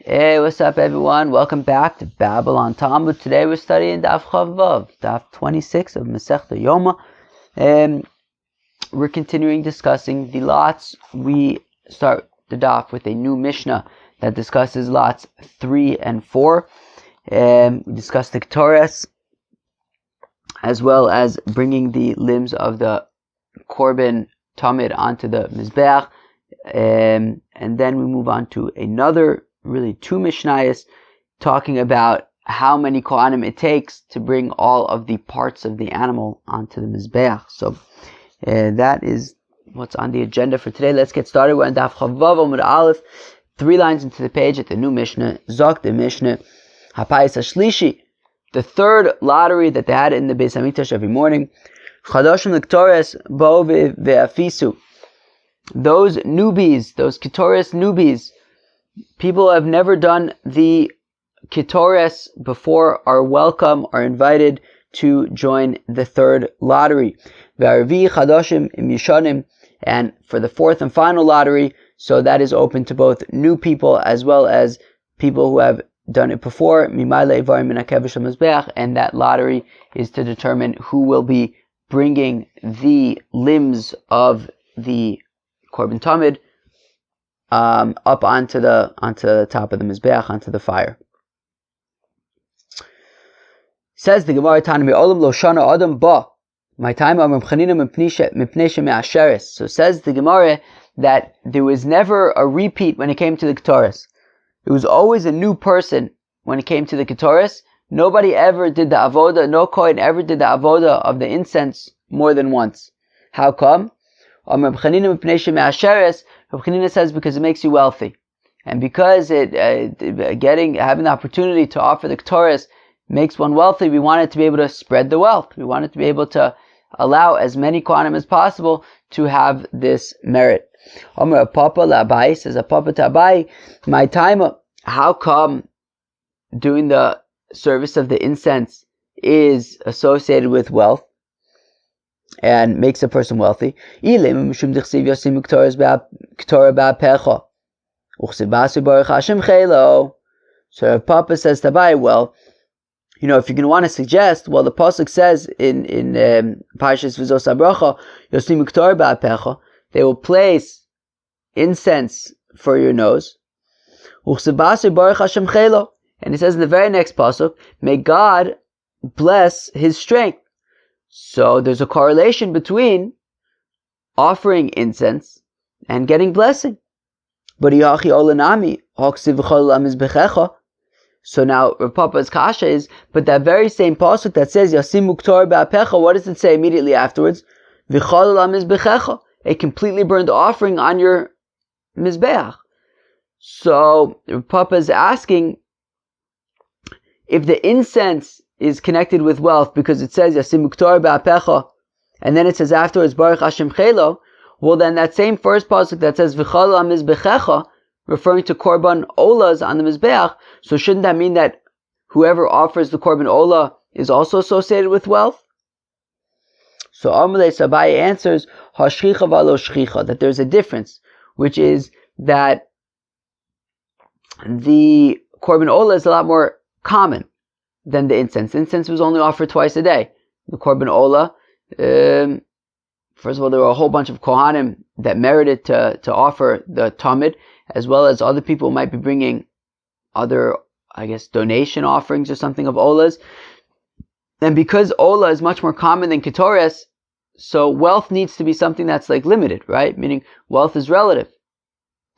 Hey, what's up everyone? Welcome back to Babylon Talmud. Today we're studying Daf Chavav, Daf 26 of Masechta Yoma. We're continuing discussing the lots. We start the Daf with a new Mishnah that discusses lots 3 and 4. We discussed the Ketores, as well as bringing the limbs of the Korban Tamid onto the Mizbeach. And then we move on to really two Mishnayos, talking about how many Kohanim it takes to bring all of the parts of the animal onto the Mizbeach. So that is what's on the agenda for today. Let's get started. We're on Daf Chavav Amud Aleph, 3 lines into the page at the new Mishnah. Zok the Mishnah, Hapayis Hashlishi, the third lottery that they had in the Beis Hamikdash every morning. Chadoshim Ketores Bo ve'afisu. Those newbies, those Ketores newbies, people who have never done the Ketores before are welcome, are invited to join the third lottery. V'arvi Chadoshim im Yishanim, and for the fourth and final lottery, so that is open to both new people as well as people who have done it before. Mimayla Ivarim min HaKevesh HaMizbeach, and that lottery is to determine who will be bringing the limbs of the Korban Tamid up onto the top of the Mizbeach, onto the fire. Says the Gemara, Tanami Olam Lo Shana Adam Ba. My time Amram Chanina Mipnei Me'asheres. So says the Gemara that there was never a repeat when it came to the Ketores. It was always a new person when it came to the Ketores. Nobody ever did the avoda, no Kohen ever did the avoda of the incense more than once. How come? Reb Chanina says because it makes you wealthy, and because having the opportunity to offer the Ketores makes one wealthy. We want it to be able to spread the wealth. We want it to be able to allow as many Kohanim as possible to have this merit. Omer Papa Labai says, Papa Tabai, my time. How come doing the service of the incense is associated with wealth and makes a person wealthy? So Papa says Tabai, well, if you're going to want to suggest, the pasuk says in Parshas V'zos HaBracha, Yosim Ketores ba'apecha, they will place incense for your nose. And it says in the very next pasuk, may God bless his strength. So there's a correlation between offering incense and getting blessing. But so now Rav Papa's kasha is, but that very same pasuk that says Yasimu Ketores ba'apecha, what does it say immediately afterwards? V'chol al mizbechecha, a completely burned offering on your mizbeach. So Rav Papa is asking if the incense is connected with wealth because it says Yasimu Ketores ba'apecha, and then it says afterwards Baruch Hashem Chelo. Well, then that same first pasuk that says V'chol al mizbechecha, referring to Korban Olas on the Mizbeach, so shouldn't that mean that whoever offers the Korban Olah is also associated with wealth? So Amalei Sabai answers, Hashchicha v'alo shchicha, that there's a difference, which is that the Korban Olah is a lot more common than the incense. Incense was only offered twice a day. The Korban Olah, first of all, there were a whole bunch of Kohanim that merited to offer the Tamid, as well as other people might be bringing other, donation offerings or something of Olas. And because Olah is much more common than Ketores, so wealth needs to be something that's limited, right? Meaning wealth is relative.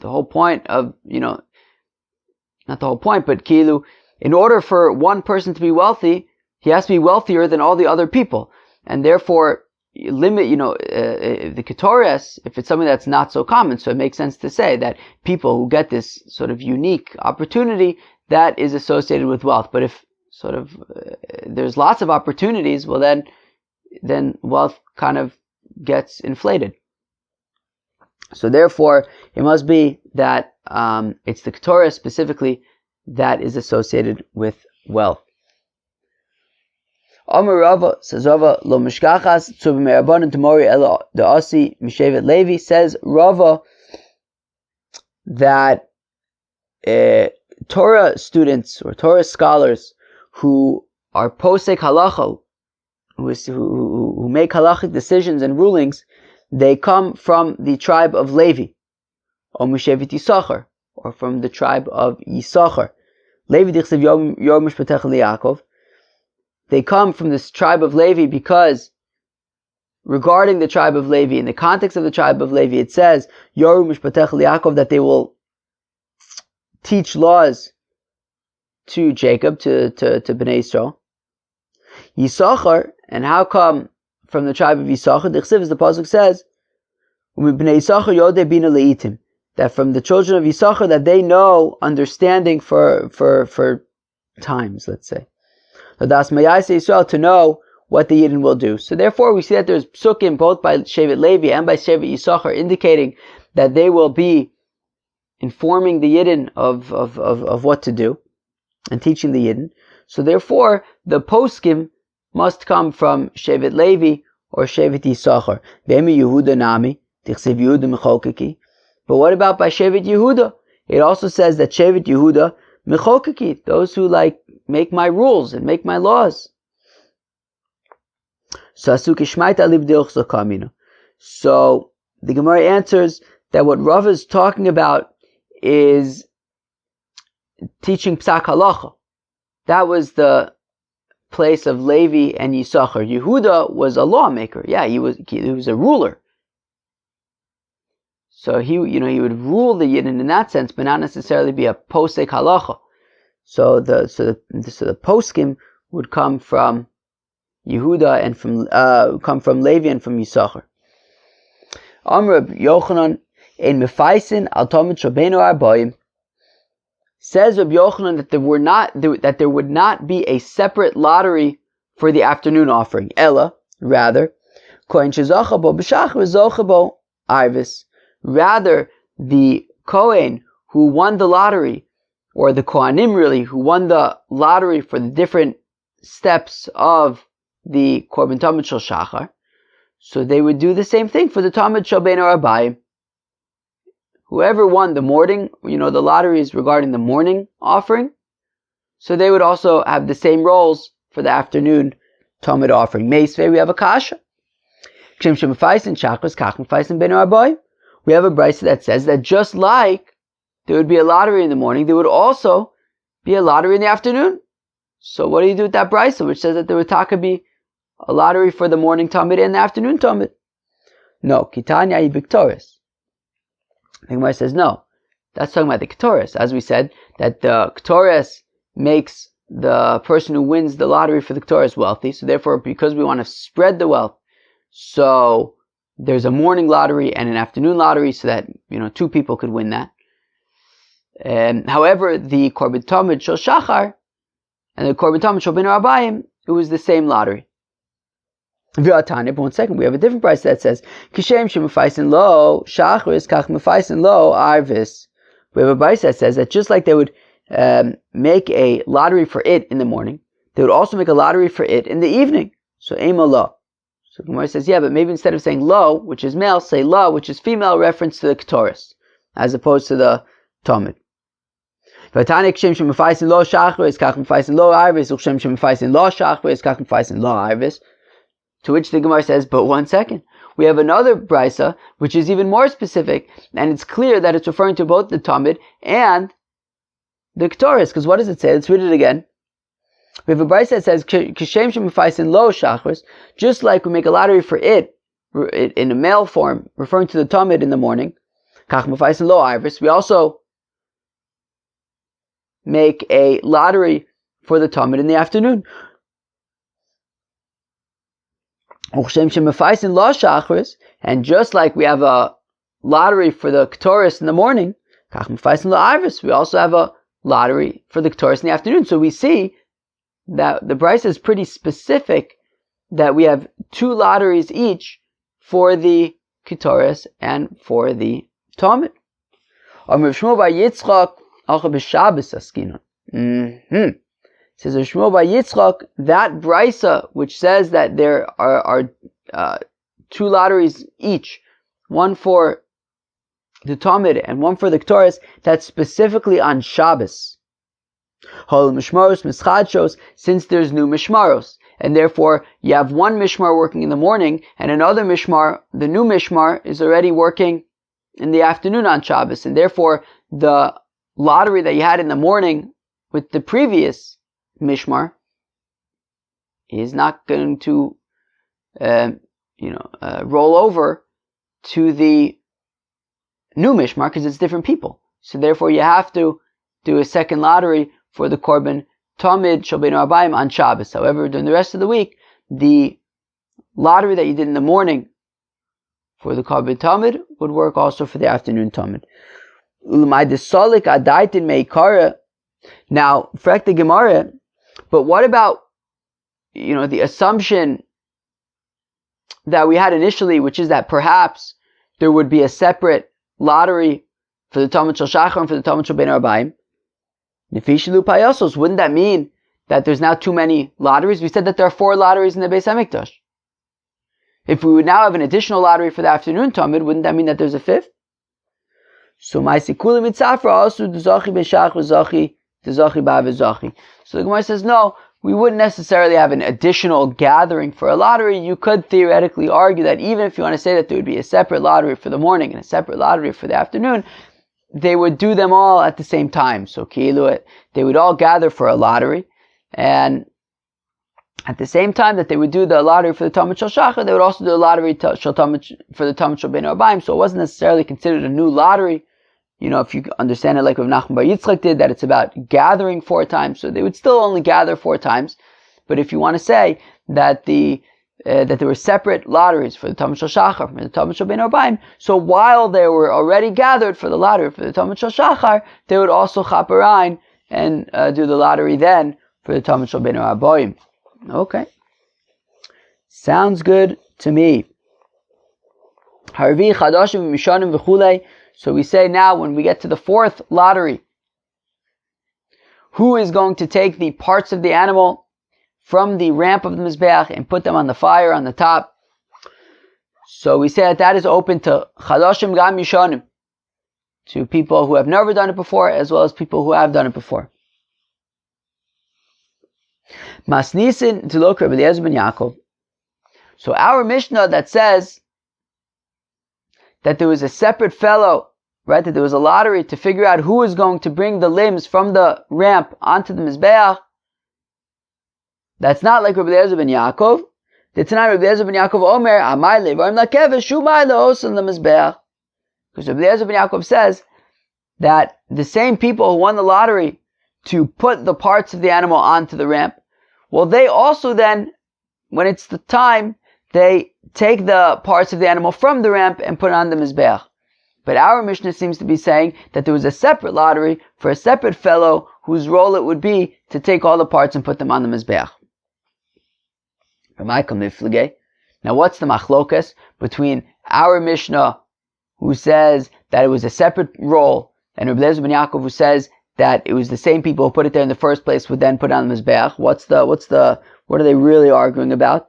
The whole point of, not the whole point, but Kilu, in order for one person to be wealthy, he has to be wealthier than all the other people. And therefore, limit, the Ketores, if it's something that's not so common, so it makes sense to say that people who get this sort of unique opportunity, that is associated with wealth. But if there's lots of opportunities, well then wealth kind of gets inflated. So therefore, it must be that it's the Ketores specifically that is associated with wealth. Amar Rava says Rava lo mishkachas tzuv me'abanan tamori ela da'asi mishevet Levi, says Rava that Torah students or Torah scholars who are posek halacha, who make halachic decisions and rulings, they come from the tribe of Levi, or Mishevet Yisachar, or from the tribe of Yisachar. Levi dichsev Yom Mishpatech Yaakov. They come from this tribe of Levi because regarding the tribe of Levi, in the context of the tribe of Levi, it says Yoru Mishpatech Yaakov, that they will teach laws to Jacob, to Bnei Yisrael. Yisachar, and how come from the tribe of Yisachar? Dichsev, as the pasuk says, Bnei Yisachar Yodei Bina Leitim, that from the children of Yisachar, that they know understanding for times, let's say. Das Mayase Yisrael, to know what the Yidden will do. So therefore we see that there's psukim both by Shevet Levi and by Shevet Yisachar indicating that they will be informing the Yidden of what to do and teaching the Yidden. So therefore the poskim must come from Shevet Levi or Shevet Yisachar. Ve'emi Yehuda Nami, Tichsev Yehuda Mechokeki. But what about by Shevet Yehuda? It also says that Shevet Yehuda Mechokeki, those who make my rules and make my laws. So the Gemara answers that what Rav is talking about is teaching Psak Halacha. That was the place of Levi and Yisachar. Yehuda was a lawmaker. Yeah, he was a ruler. So he would rule the Yidden in that sense, but not necessarily be a posek halacha. So the poskim would come from Yehuda and come from Levi and from Yisachar. Amr Yochanan in Mefaisin al Talmud Shabbeinu Arbaim, says Rabbi Yochanan that there would not be a separate lottery for the afternoon offering. Ella, rather, Kohen shezacha bo b'shachar zocha bo arvis. Rather, the Kohen who won the lottery, or the Kohanim really, who won the lottery for the different steps of the Korban Tamid Shel Shachar, so they would do the same thing for the Tamid Shel Bein Arbaim. Whoever won the morning, the lottery is regarding the morning offering, so they would also have the same roles for the afternoon Tamid offering. Meisvei, we have a kasha. Kshem shemafaisin shachris kach mafaisin bein arbaim. We have a brisa that says that just like there would be a lottery in the morning, there would also be a lottery in the afternoon. So what do you do with that brisa, which says that there would be a lottery for the morning Talmud and the afternoon Talmud? No, Kitanya yi Ketores. The Gemara says no. That's talking about the Ketores. As we said, that the Ketores makes the person who wins the lottery for the Ketores wealthy. So therefore, because we want to spread the wealth, so there's a morning lottery and an afternoon lottery so that, two people could win that. However, the Korban Tamid Shel Shachar and the Korban Tamid Shel Bein Arbaim, it was the same lottery. But 1 second, we have a different price that says, Kishem shemafaisin lo shachris kach mafaisin lo arvis. We have a price that says that just like they would make a lottery for it in the morning, they would also make a lottery for it in the evening. So ema lo. So Gemara says, yeah, but maybe instead of saying lo, which is male, say la, which is female, reference to the Ketores, as opposed to the Talmud. To which the Gemara says, but 1 second. We have another brisa, which is even more specific, and it's clear that it's referring to both the Talmud and the Ketores, because what does it say? Let's read it again. We have a brisa that says, Kishem shemafaisin lo shachris, just like we make a lottery for it in a male form, referring to the Talmud in the morning, kach mafaisin lo arvis, we also make a lottery for the Talmud in the afternoon. And just like we have a lottery for the Ketores in the morning, we also have a lottery for the Ketores in the afternoon. So we see that the price is pretty specific, that we have 2 lotteries each for the Ketores and for the Talmud. Says Shmuel by Yitzchak, that brisa which says that there are 2 lotteries each, one for the Talmud and one for the Ketores, that's specifically on Shabbos. Hol mishmaros mischadshos, since there's new mishmaros, and therefore you have one mishmar working in the morning, and another mishmar, the new mishmar, is already working in the afternoon on Shabbos, and therefore the lottery that you had in the morning with the previous mishmar is not going to, roll over to the new mishmar because it's different people. So therefore, you have to do a second lottery for the korban tamid shel bein arbaim on Shabbos. However, during the rest of the week, the lottery that you did in the morning for the korban tamid would work also for the afternoon tamid. Now, frek the Gemara, but what about the assumption that we had initially, which is that perhaps there would be a separate lottery for the Talmud Shel Shachar and for the Talmud Shel Bein Arbaim? Nefishilu payosos. Wouldn't that mean that there's now too many lotteries? We said that there are 4 lotteries in the Beis Hamikdash. If we would now have an additional lottery for the afternoon Talmud, wouldn't that mean that there's a 5th? So ma'isi kuli mitzafra also d'zachi b'shach v'zachi d'zachi ba v'zachi. So the Gemara says no. We wouldn't necessarily have an additional gathering for a lottery. You could theoretically argue that even if you want to say that there would be a separate lottery for the morning and a separate lottery for the afternoon, they would do them all at the same time. So they would all gather for a lottery, and at the same time that they would do the lottery for the Talmud Shel Shachar, they would also do a lottery for the Talmud Shel Bein Arbaim. So it wasn't necessarily considered a new lottery. If you understand it like Rav Nachman Bar Yitzchak did, that it's about gathering 4 times, so they would still only gather 4 times. But if you want to say that that there were separate lotteries for the Talmud Shel Shachar, for the Talmud Shel Bein Arbaim, so while they were already gathered for the lottery for the Talmud Shel Shachar, they would also chaperein and do the lottery then for the Talmud Shel Bein Arbaim. Okay, sounds good to me. Harvi chadashim mishanim v'chulei. So we say now, when we get to the 4th lottery, who is going to take the parts of the animal from the ramp of the Mizbeach and put them on the fire on the top? So we say that is open to Chadashim Gam Yishanim, to people who have never done it before, as well as people who have done it before. Masnisin Tilok Rabbi Eliezer ben Yaakov. So our Mishnah that says that there was a separate fellow, right, that there was a lottery to figure out who is going to bring the limbs from the ramp onto the Mizbeach, that's not like Rabbi Eliezer ben Yaakov. The Tanai Rabbi Eliezer ben Yaakov Omer, Amai levarim lakeves, shumai leosan the Mizbeach. Because Rabbi Eliezer ben Yaakov says that the same people who won the lottery to put the parts of the animal onto the ramp, well, they also then, when it's the time, they take the parts of the animal from the ramp and put it on the Mizbeach. But our Mishnah seems to be saying that there was a separate lottery for a separate fellow whose role it would be to take all the parts and put them on the Mizbeach. Now what's the machlokas between our Mishnah, who says that it was a separate role, and Rabbi Eliezer ben Yaakov, who says that it was the same people who put it there in the first place would then put it on the Mizbeach? What are they really arguing about?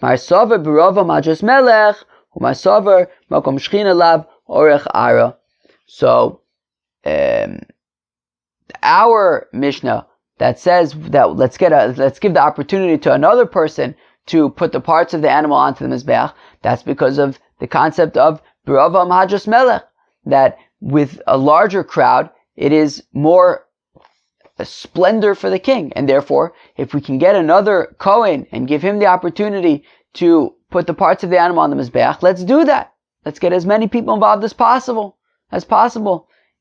Marsavar b'rova majas melech, u'marsavar makom shchina lav orech ara. So, our Mishnah that says that let's give the opportunity to another person to put the parts of the animal onto the Mizbeach, that's because of the concept of b'rova majas melech, that with a larger crowd, it is more a splendor for the king, and therefore, if we can get another Kohen and give him the opportunity to put the parts of the animal on the Mizbeach, let's do that. Let's get as many people involved as possible.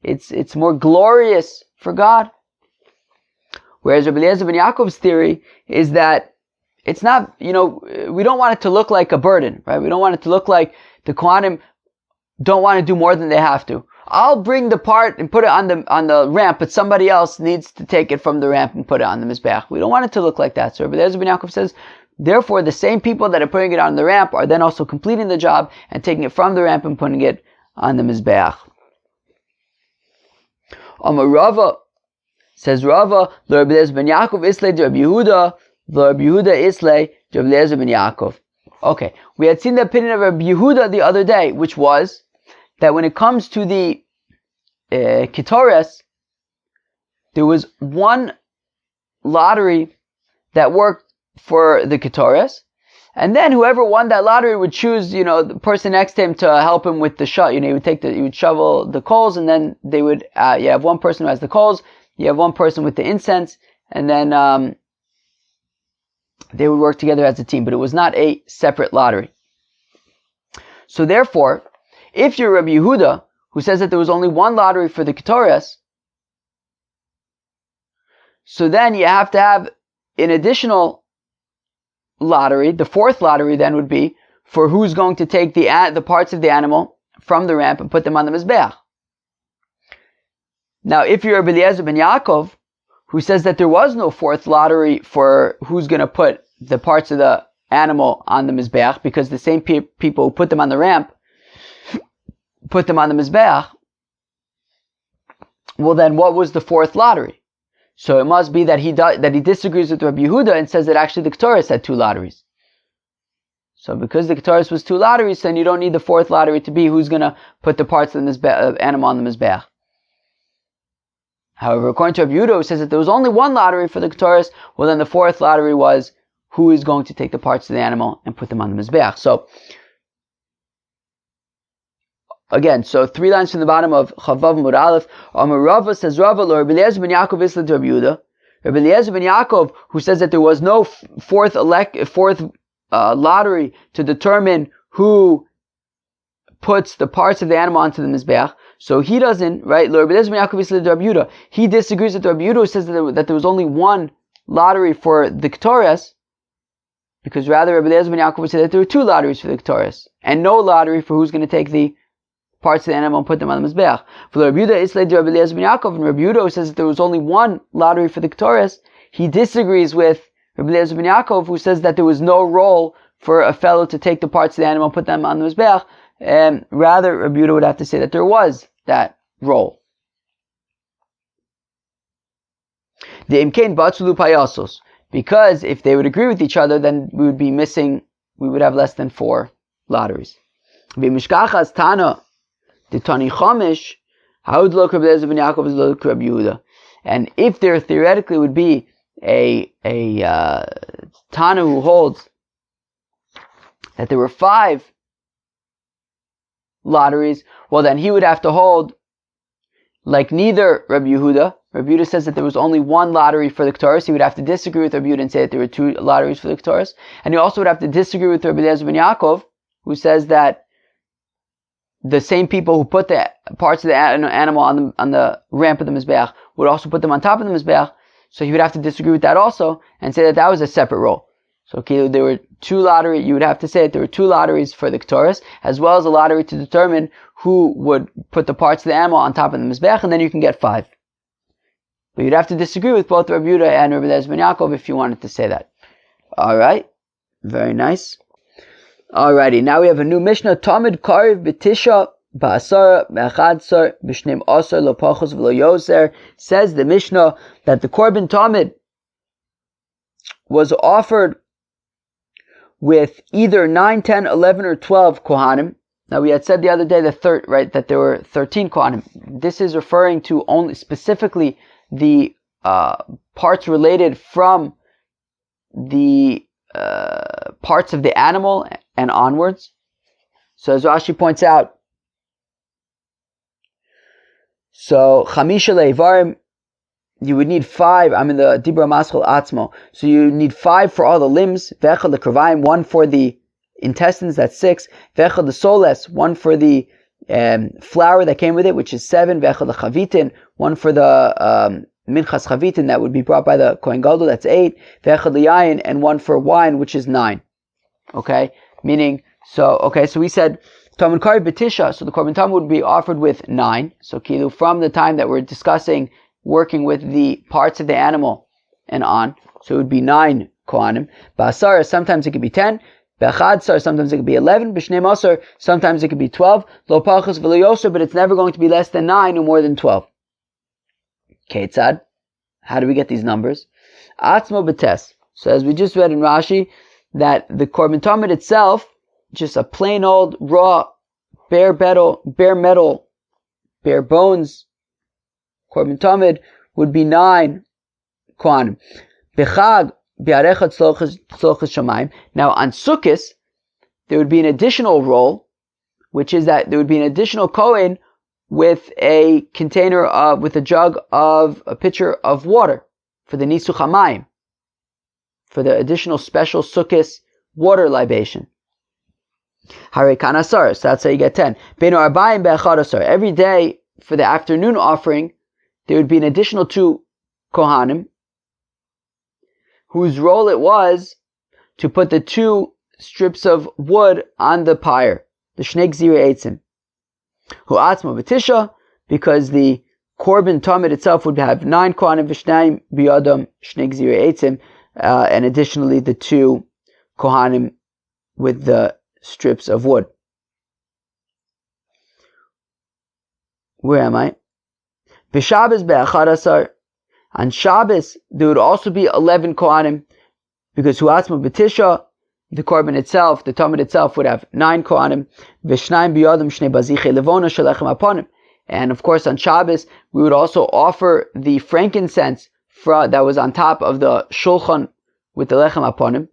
It's more glorious for God. Whereas Rabbi Eliezer ben Yaakov's theory is that it's not, we don't want it to look like a burden, right? We don't want it to look like the Kohanim don't want to do more than they have to. I'll bring the part and put it on the ramp, but somebody else needs to take it from the ramp and put it on the Mizbeach. We don't want it to look like that. So Rabbi Eliezer ben Yaakov says, therefore, the same people that are putting it on the ramp are then also completing the job and taking it from the ramp and putting it on the Mizbeach. Rava says, Rava, Rabbi Eliezer ben Yaakov islay Rabbi Yehuda, Rabbi Yehuda islay Rabbi Eliezer ben Yaakov. Okay, we had seen the opinion of Rabbi Yehuda the other day, which was that when it comes to the Ketores, there was one lottery that worked for the Ketores, and then whoever won that lottery would choose, the person next to him to help him with the shot. He would shovel the coals, and then they would, you have one person who has the coals, you have one person with the incense, and then they would work together as a team. But it was not a separate lottery. So therefore, if you're Rabbi Yehuda, who says that there was only one lottery for the Ketores, so then you have to have an additional lottery. The fourth lottery then would be for who's going to take the parts of the animal from the ramp and put them on the Mizbeach. Now, if you're Rabbi Eliezer ben Yaakov, who says that there was no fourth lottery for who's going to put the parts of the animal on the Mizbeach, because the same people who put them on the ramp put them on the Mizbeach, well then what was the fourth lottery? So it must be that he disagrees with Rabbi Yehuda and says that actually the Ketores had two lotteries. So because the Ketores was two lotteries, then you don't need the fourth lottery to be who's going to put the parts of the animal on the Mizbeach. However, according to Rabbi Yehuda, who says that there was only one lottery for the Ketores, well then the fourth lottery was who is going to take the parts of the animal and put them on the Mizbeach. So again, so 3 lines from the bottom of Chavav Mud Aleph. Amar Rava says Rava lo Rabbi Eliezer ben Yaakov isla to Rabbi Yehuda. Rabbi Eliezer ben Yaakov, who says that there was no fourth lottery to determine who puts the parts of the animal onto the Mizbeach. So he doesn't, right? Lo Rabbi Eliezer ben Yaakov isla to Rabbi Yehuda. He disagrees with Rabbi Yehuda, who says that there was only one lottery for the Ketores, because rather Rabbi Eliezer ben Yaakov would say that there were two lotteries for the Ketores, and no lottery for who's going to take the parts of the animal and put them on the Mizbeach. For Rabbi Yehuda, it's like Rabbi Eliezer ben Yaakov, and Rabbi Yehuda, who says that there was only one lottery for the Ketores, he disagrees with Rabbi Eliezer ben Yaakov, who says that there was no role for a fellow to take the parts of the animal and put them on the Mizbeach, and rather Rabbi Yehuda would have to say that there was that role. The imkain batzulu payasos, because if they would agree with each other, then we would have less than 4 lotteries. V'mishkachas tana the Tani Chamish, how would look Rabbi Eliezer ben Yaakov is look Rabbi Yehuda? And if there theoretically would be a Tana who holds that there were 5 lotteries, well then he would have to hold like neither Rabbi Yehuda. Rabbi Yehuda says that there was only one lottery for the Ketores. He would have to disagree with Rabbi Yehuda and say that there were 2 lotteries for the Ketores. And he also would have to disagree with Rabbi Eliezer ben Yaakov, who says that the same people who put the parts of the animal on the ramp of the Mizbeach would also put them on top of the Mizbeach. So he would have to disagree with that also and say that was a separate role. So there were 2 lotteries. You would have to say that there were 2 lotteries for the Ketores, as well as a lottery to determine who would put the parts of the animal on top of the Mizbeach, and then you can get 5. But you'd have to disagree with both Rabbi Yehuda and Rabbi Eliezer ben Yaakov if you wanted to say that. Alright, very nice. Alrighty, now we have a new Mishnah. Tamid Kariv B'Tisha Ba'asar B'Achadsar B'Shneim Asar Lo Pachos V'Lo Yoser. Says the Mishnah that the Korban Tamid was offered with either 9, 10, 11, or 12 Kohanim. Now we had said the other day that there were 13 Kohanim. This is referring to only specifically the parts related from the parts of the animal and onwards. So as Rashi points out, so Chamisha Le'ivarim, you would need 5. I'm in the Dibra Maschel Atzmo. So you need 5 for all the limbs. Ve'echad lekravayim, 1 for the intestines, that's 6. Ve'echad lesoles, 1 for the flour that came with it, which is 7. Ve'echad lechavitin, 1 for the minchas chavitin that would be brought by the Kohen Gadol, that's 8. Ve'echad leyayin, and 1 for wine, which is 9. Okay? Meaning, so we said, Talmud Kari B'Tisha, so the Korban Tamid would be offered with 9. So Kilu, from the time that we're discussing working with the parts of the animal and on, so it would be 9 Kohanim. Ba'asar, sometimes it could be 10. B'Achadsar, sometimes it could be 11. B'Shnei Asar, sometimes it could be 12. Lo Pachos V'Lo Yoser, but it's never going to be less than 9 or more than 12. Ketzad, how do we get these numbers? Atzmo B'Tes. So as we just read in Rashi, that the Korban Tamid itself, just a plain old raw bare bones Korban Tamid would be 9 Kohanim. Bechag bi'arechad tzlochas shamayim. Now on Sukkot, there would be an additional role, which is that there would be an additional Kohen with a pitcher of water for the Nisuch HaMayim, for the additional special Sukkot water libation. Hare Kanasar, so that's how you get 10. Beinu Arbayim be'achadasar. Every day for the afternoon offering, there would be an additional 2 Kohanim, whose role it was to put the 2 strips of wood on the pyre, the Shnei Gzirei Eitzim. Hu atzma v'tisha, because the Korban Tamid itself would have 9 Kohanim v'shnayim biyadam Shnei Gzirei Eitzim, and additionally the 2 Kohanim with the strips of wood. Where am I? B'Shabbos be'achadasar. On Shabbos, there would also be 11 Kohanim, because Huatzma B'Tisha, the Korban itself, the Tamid itself, would have 9 Kohanim. V'shnayim biyadam shnei bazichei levona shalechem aponim. And of course, on Shabbos, we would also offer the frankincense that was on top of the shulchan with the lechem aponim.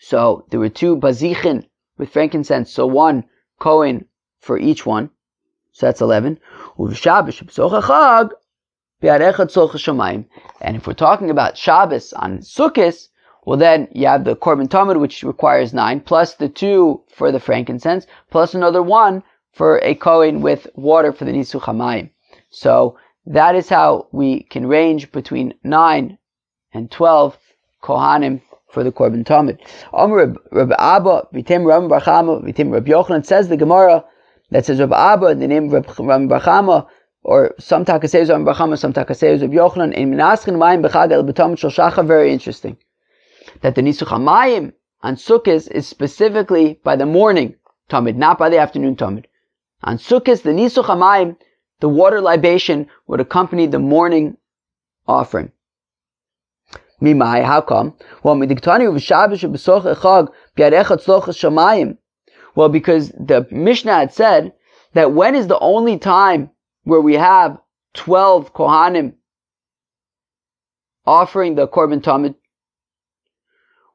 So there were 2 bazichin with frankincense, so 1 Kohen for each one. So that's 11. And if we're talking about Shabbos on Sukkot, well then you have the Korban Tamid, which requires 9, plus the 2 for the frankincense, plus another 1 for a Kohen with water for the Nisuch HaMayim. So that is how we can range between 9 and 12 Kohanim for the Korban Tamid. Reb Abba, Vitim Rab Bar Chama, Vitim Rab Yochanan, says the Gemara that says Reb Abba in the name of Rab Bar Chama, or some Takaseiz Rab Bar Chama, some Takaseiz Rab Yochanan, in Minaschin Mayim B'Chag El B'Tamid Shel Shacha. Very interesting that the Nisuch HaMayim on Sukkot is specifically by the morning Tamid, not by the afternoon Tamid. On Sukkot, the Nisuch HaMayim, the water libation, would accompany the morning offering. Mimai, how come? Well, because the Mishnah had said that when is the only time where we have 12 Kohanim offering the Korban Tamid?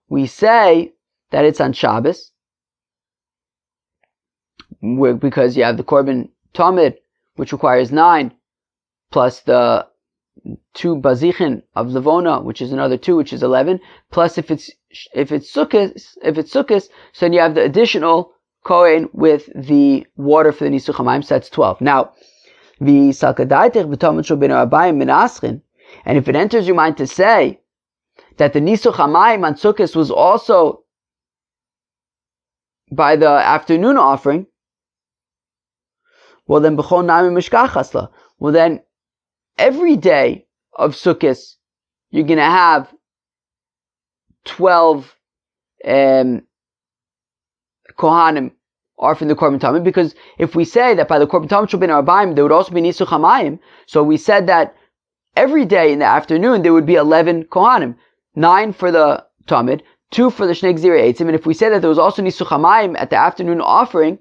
We say that it's on Shabbos, because you have the Korban Tamid, which requires 9, plus the 2 bazichin of Levona, which is another 2, which is 11. Plus, if it's Sukkot, so then you have the additional Kohen with the water for the Nisuch HaMayim, so that's 12. Now, and if it enters your mind to say that the Nisuch HaMayim on Sukkot was also by the afternoon offering, well then b'chol nami mishkachasla. Well then, every day of Sukkot, you're going to have 12 Kohanim offering the Korban Tamid, because if we say that by the Korban Tamid Shobin Arbaim, there would also be Nisuch HaMayim, so we said that every day in the afternoon there would be 11 Kohanim, 9 for the Tamid, 2 for the Shnei Gzirei Eitzim, and if we say that there was also Nisuch HaMayim at the afternoon offering,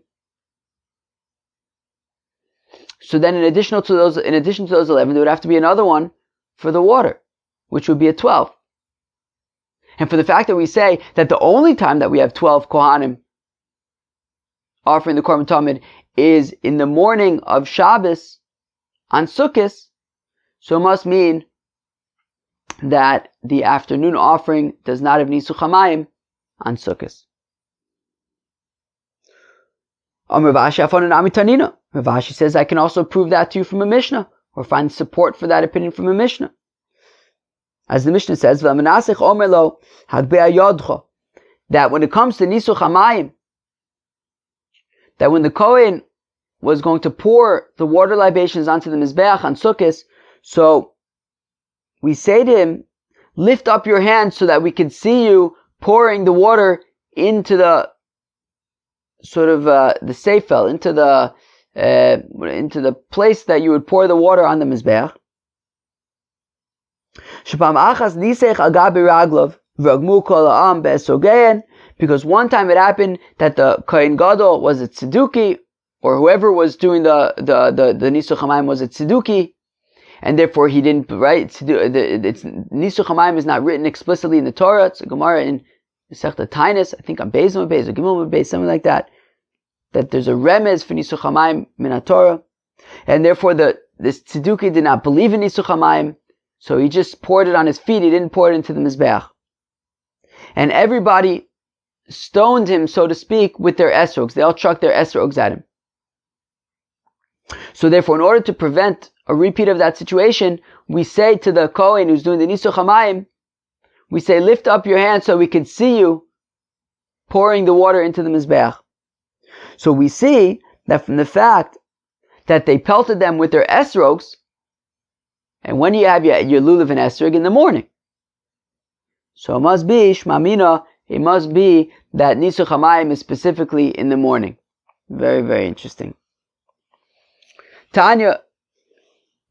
so then in addition to those 11, there would have to be another one for the water, which would be a 12. And for the fact that we say that the only time that we have 12 Kohanim offering the Korban Tamid is in the morning of Shabbos on Sukkot, so it must mean that the afternoon offering does not have Nisuch HaMayim on Sukkot. Rav Ashi says, I can also prove that to you from a Mishnah, or find support for that opinion from a Mishnah. As the Mishnah says, that when it comes to Nisuch HaMayim, that when the Kohen was going to pour the water libations onto the Mizbeach on Sukkot, so we say to him, lift up your hand so that we can see you pouring the water into the sort of the seifel, into the place that you would pour the water on the Mizbeach. Because one time it happened that the Kohen Gadol was a Tzeduki, or whoever was doing the Nisuch HaMayim was a Tzeduki, and therefore he didn't, right? It's Nisuch HaMayim is not written explicitly in the Torah. It's a Gemara in Masechta Tainus, I think on Beis or Gimel Beis, something like that. That there's a remez for Nisuch HaMayim min Torah, and therefore this Tzeduki did not believe in Nisuch HaMayim, so he just poured it on his feet. He didn't pour it into the Mizbeach, and everybody stoned him, so to speak, with their esrogs. They all chucked their esrogs at him. So therefore, in order to prevent a repeat of that situation, we say to the Kohen who's doing the Nisuch HaMayim, we say, lift up your hand so we can see you pouring the water into the Mizbeach. So we see that from the fact that they pelted them with their esrogs, and when you have your lulav and esrog in the morning. So it must be, Shmamina, it must be that Nisuch HaMayim is specifically in the morning. Very, very interesting. Tanya,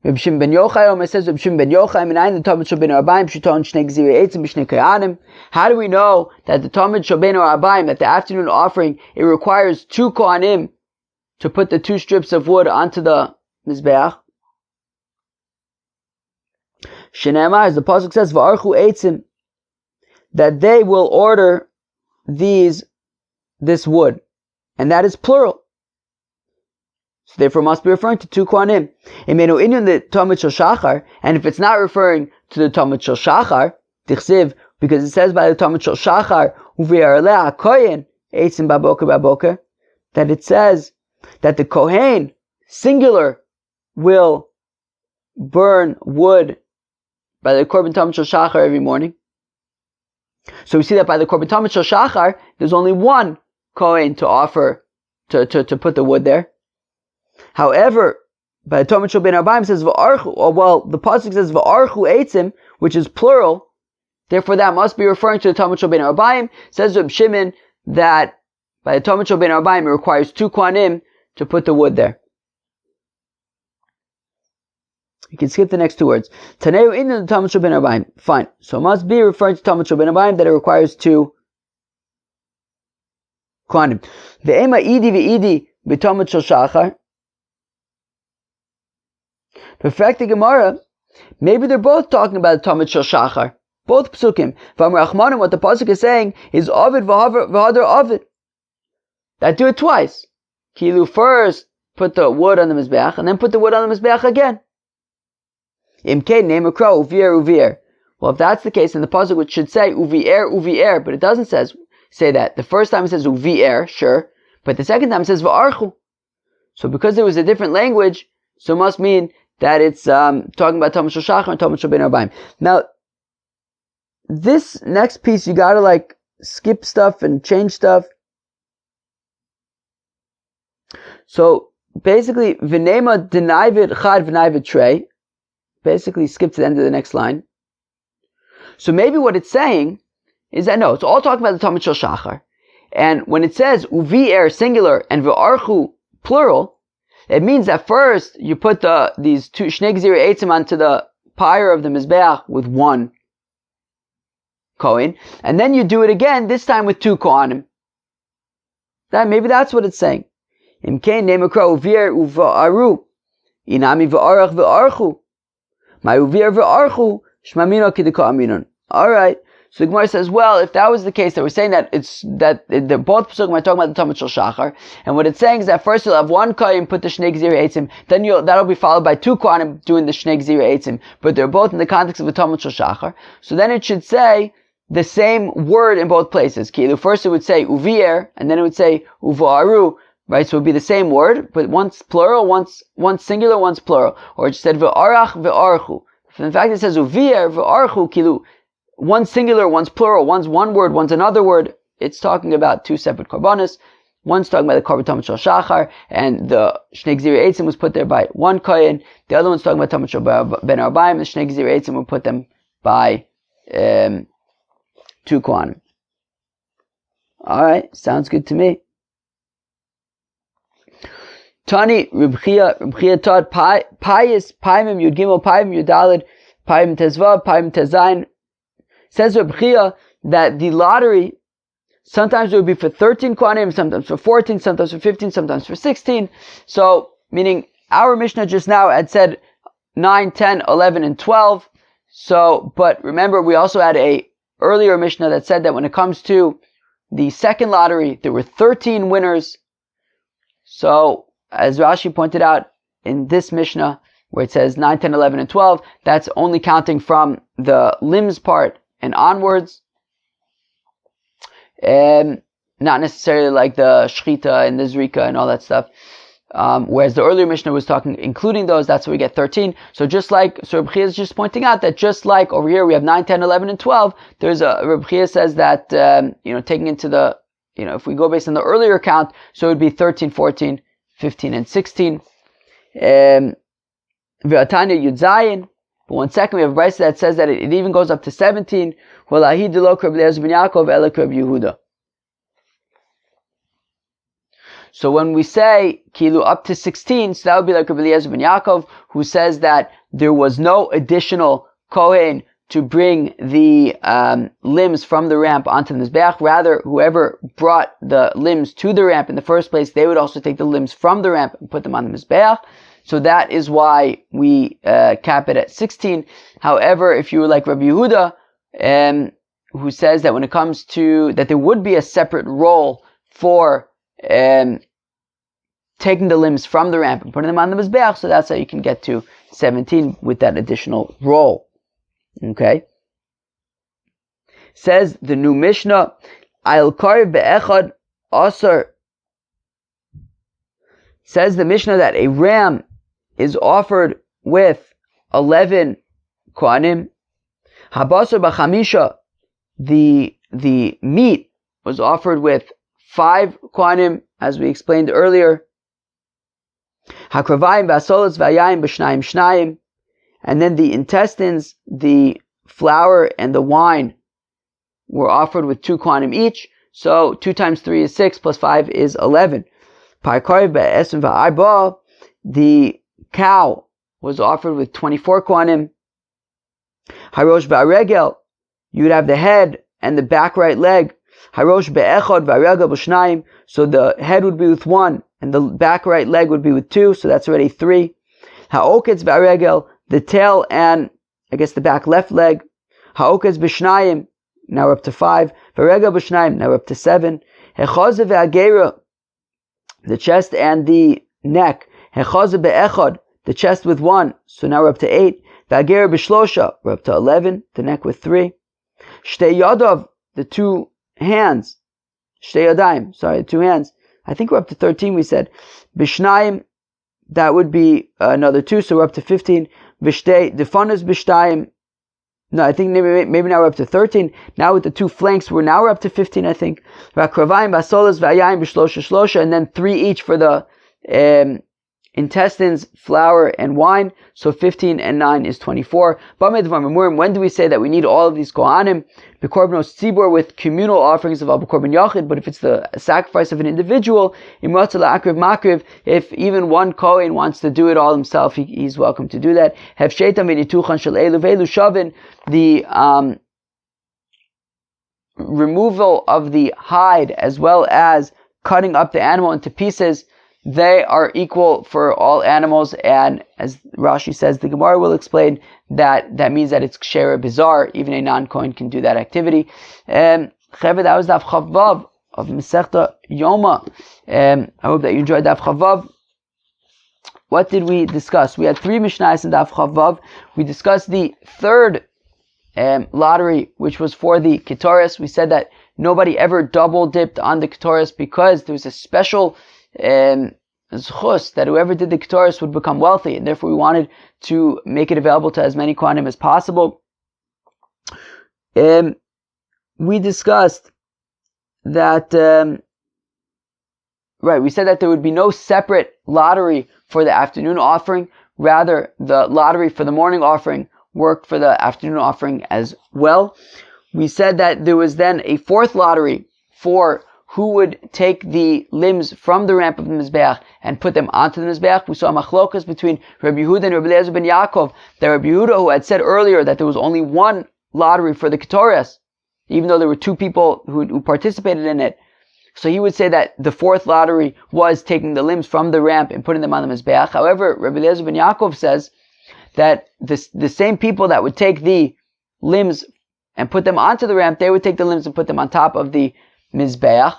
Reb Shimon ben Yochai, says Reb Shimon ben Yochai, Minayin the Talmud Shalbeinu Arbaim, Shuton Shnei Gzirei Eitzim B'Shnei Kayanim. How do we know that the Talmud Shalbeinu Arbaim, that the afternoon offering, it requires 2 Kohanim to put the 2 strips of wood onto the Mizbeach? Shneimar, as the pasuk says, V'archu Eitzim, that they will order this wood, and that is plural. So therefore, must be referring to 2 Kohanim. Imenu inyan the Talmud Shel Shachar, and if it's not referring to the Talmud Shel Shachar, Tichsiv, because it says by the Talmud Shel Shachar, Uvi'arleh HaKohen Eitzim Baboker, that it says that the Kohen, singular, will burn wood by the Korban Talmud Shel Shachar every morning. So we see that by the Korban Talmud Shel Shachar, there's only 1 Kohen to offer, to put the wood there. However, by the Talmud Shalbeinu Arbaim says V'archu, the pasuk says V'archu Eitzim, which is plural. Therefore, that must be referring to the Talmud Shalbeinu Arbaim. Says Reb Shimon that by the Talmud Shalbeinu Arbaim it requires 2 Kohanim to put the wood there. You can skip the next 2 words. Taneu in the Talmud Shalbeinu Arbaim. Fine. So it must be referring to Talmud Shalbeinu Arbaim that it requires 2 Kohanim. Ve'ema idi ve'idi b'Talmud Shel Shachar. Perfect Gemara, maybe they're both talking about the Talmud Shel Shachar. Both psukim. V'amar Achmanim, what the pasuk is saying is Ovid v'hadar Ovid. That do it twice. Kilu, first put the wood on the Mizbeach, and then put the wood on the Mizbeach again. Imkein, name a crow, uvier. Well, if that's the case, then the pasuk which should say uvier, but it doesn't say that. The first time it says uvier, sure, but the second time it says v'archu. So because there was a different language, so it must mean that it's talking about Talmud Shel Shachar and Talmud Shalbeinu Arbaim. Now, this next piece, you gotta skip stuff and change stuff. So, basically, V'nema denayvid chad v'nayvid trey. Basically, skip to the end of the next line. So maybe what it's saying is that, no, it's all talking about the Talmud Shel Shachar. And when it says uvi'er singular and v'archu plural, it means that first you put these 2 Shnei Gzirei Eitzim onto the pyre of the Mizbeach with 1 Kohen, and then you do it again, this time with 2 Kohanim. Maybe that's what it's saying. Imkein nemakra uvir uva'aru, inami v'arach v'archu, my uvir v'archu, shmamino kidika aminon. Alright. So the Gemara says, well, if that was the case, that we're saying that they're both psukim are talking about the Talmud Shel Shachar, and what it's saying is that first you'll have 1 Kohen put the Shnei Gzirei Eitzim, then that'll be followed by 2 Kohanim doing the Shnei Gzirei Eitzim, but they're both in the context of the Talmud Shel Shachar. So then it should say the same word in both places. First it would say uvier, and then it would say uva'aru, right? So it would be the same word, but one's plural, one's singular, one's plural. Or it just said v'arach v'archu. In fact, it says uvier v'archu, one's singular, one's plural, one's one word, one's another word. It's talking about 2 separate korbanos. One's talking about the korban Talmud Shel Shachar, and the Shnei Gzirei Eitzim was put there by 1 Kohen. The other one's talking about Talmud Shalbeinu Arbaim, and the Shnei Gzirei Eitzim will put them by 2 Kohanim. Alright, sounds good to me. Tani, Reb Chia taught Payis, Paimim Yud Gimel, Paimim Yud Daled, Paimim Tezvav, Paimim Tezayin. Says Reb Chia that the lottery, sometimes it would be for 13 Kohanim, sometimes for 14, sometimes for 15, sometimes for 16. So, meaning our Mishnah just now had said 9, 10, 11, and 12. So, but remember, we also had a earlier Mishnah that said that when it comes to the second lottery, there were 13 winners. So, as Rashi pointed out in this Mishnah, where it says 9, 10, 11, and 12, that's only counting from the limbs part and onwards. Not necessarily like the Shchita and the Zrika and all that stuff. Whereas the earlier Mishnah was talking, including those, that's where we get 13. So Reb Chia is just pointing out that just like over here we have 9, 10, 11, and 12, Reb Chia says that, taking into the, if we go based on the earlier count, so it would be 13, 14, 15, and 16. V'atanya Yud Zayin. But 1 second, we have a brayso that says that it even goes up to 17. Walahi delo Reb Eliezer ben Yaakov elek Reb Yehuda. So when we say kilu up to 16, so that would be like Reb Eliezer ben Yaakov, who says that there was no additional kohen to bring the limbs from the ramp onto the mizbeach. Rather, whoever brought the limbs to the ramp in the first place, they would also take the limbs from the ramp and put them on the mizbeach. So that is why we cap it at 16. However, if you were like Rabbi Yehuda, who says that when it comes to, that there would be a separate role for taking the limbs from the ramp and putting them on the mizbeach, so that's how you can get to 17 with that additional role. Okay? Says the new Mishnah, I'll kariv be'echad asar. Says the Mishnah that a ram is offered with 11 kohanim. Habasar b'chamisha, the meat was offered with 5 kohanim, as we explained earlier. Hakravayim v'asolas v'ayayim b'shnayim shnayim. And then the intestines, the flour, and the wine were offered with 2 kohanim each. So 2 times 3 is 6, plus 5 is 11. The cow was offered with 24 kohanim. Harosh ba'regel, you would have the head and the back right leg. Harosh be'echad v'regel b'shnayim, so the head would be with 1 and the back right leg would be with 2, so that's already 3. Ha'oketz v'regel, the tail and I guess the back left leg. Ha'oketz b'shnayim, now we're up to 5. V'regel b'shnayim, now we're up to 7. Hechaze v'agera, the chest and the neck. Hechaze be'echad, the chest with 1, so now we're up to 8. V'agera b'shlosha, we're up to 11, the neck with 3. Shtei yadav, the 2 hands. Shtei yadayim, the 2 hands. I think we're up to 13, we said. B'shnayim, that would be another 2, so we're up to 15. V'shtei, defanas b'shtayim. No, I think maybe now we're up to 13. Now with the 2 flanks, we're up to 15, I think. V'akravayim, v'asolas, v'ayayim, b'shlosha, shlosha, and then 3 each for the intestines, flour, and wine. So 15 and 9 is 24. When do we say that we need all of these kohanim? B'korbanos tzibur, with communal offerings of Abu Korban Yachid, but if it's the sacrifice of an individual, if even one kohen wants to do it all himself, he's welcome to do that. The removal of the hide as well as cutting up the animal into pieces, they are equal for all animals, and as Rashi says, the Gemara will explain that means that it's ksher bizarre, even a non-kohen can do that activity. That was Daf Chavav of Masechta Yoma. I hope that you enjoyed Daf Chavav. What did we discuss? We had 3 Mishnayos in Daf Chavav. We discussed the third lottery, which was for the Ketores. We said that nobody ever double dipped on the Ketores because there was a special zchus that whoever did the Ketores would become wealthy, and therefore we wanted to make it available to as many kohanim as possible. We discussed that we said that there would be no separate lottery for the afternoon offering. Rather, the lottery for the morning offering worked for the afternoon offering as well. We said that there was then a 4th lottery for who would take the limbs from the ramp of the Mizbeach and put them onto the Mizbeach. We saw machlokas between Rabbi Yehuda and Reb Eliezer ben Yaakov. That Rabbi Yehuda, who had said earlier that there was only 1 lottery for the Ketores, even though there were 2 people who participated in it, so he would say that the 4th lottery was taking the limbs from the ramp and putting them on the Mizbeach. However, Rabbi Eliezer ben Yaakov says that the same people that would take the limbs and put them onto the ramp, they would take the limbs and put them on top of the Mizbeach.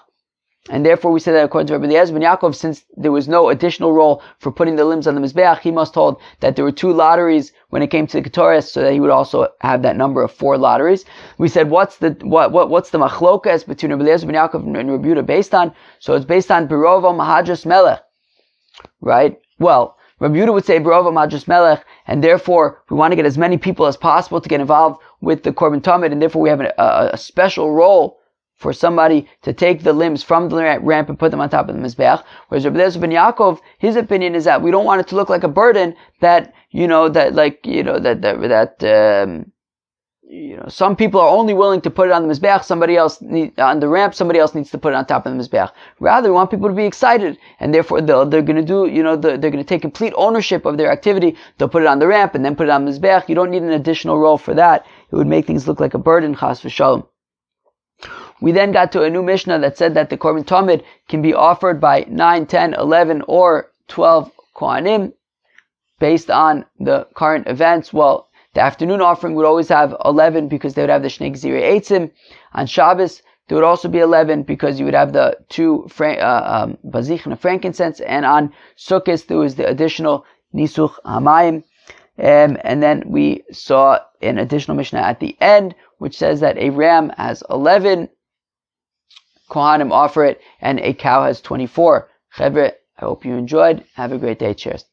And therefore we say that according to Rabbi Eliezer ben Yaakov, since there was no additional role for putting the limbs on the Mizbeach, he must hold that there were 2 lotteries when it came to the Ketores, so that he would also have that number of 4 lotteries. We said, what's the machlokas between Rabbi Eliezer ben Yaakov and Rabbi Yehuda based on? So it's based on Berova Mahadras Melech, right? Well, Rabbi Yehuda would say Berova Mahadras Melech, and therefore we want to get as many people as possible to get involved with the Korban Tamid, and therefore we have a special role for somebody to take the limbs from the ramp and put them on top of the Mizbeach. Whereas Rabbi Eliezer ben Yaakov, his opinion is that we don't want it to look like a burden that, some people are only willing to put it on the Mizbeach, on the ramp, somebody else needs to put it on top of the Mizbeach. Rather, we want people to be excited, and therefore they're going to do, they're going to take complete ownership of their activity. They'll put it on the ramp and then put it on the Mizbeach. You don't need an additional role for that. It would make things look like a burden, chas v'shalom. We then got to a new Mishnah that said that the Korban Tamid can be offered by 9, 10, 11, or 12 Kohanim based on the current events. Well, the afternoon offering would always have 11 because they would have the Shnei Gzirei Eitzim. On Shabbos, there would also be 11 because you would have the 2 Bazichin of frankincense. And on Sukkot, there was the additional Nisuch Hamayim. And then we saw an additional Mishnah at the end, which says that a ram has 11 Kohanim offer it, and a cow has 24. Chevre, I hope you enjoyed. Have a great day. Cheers.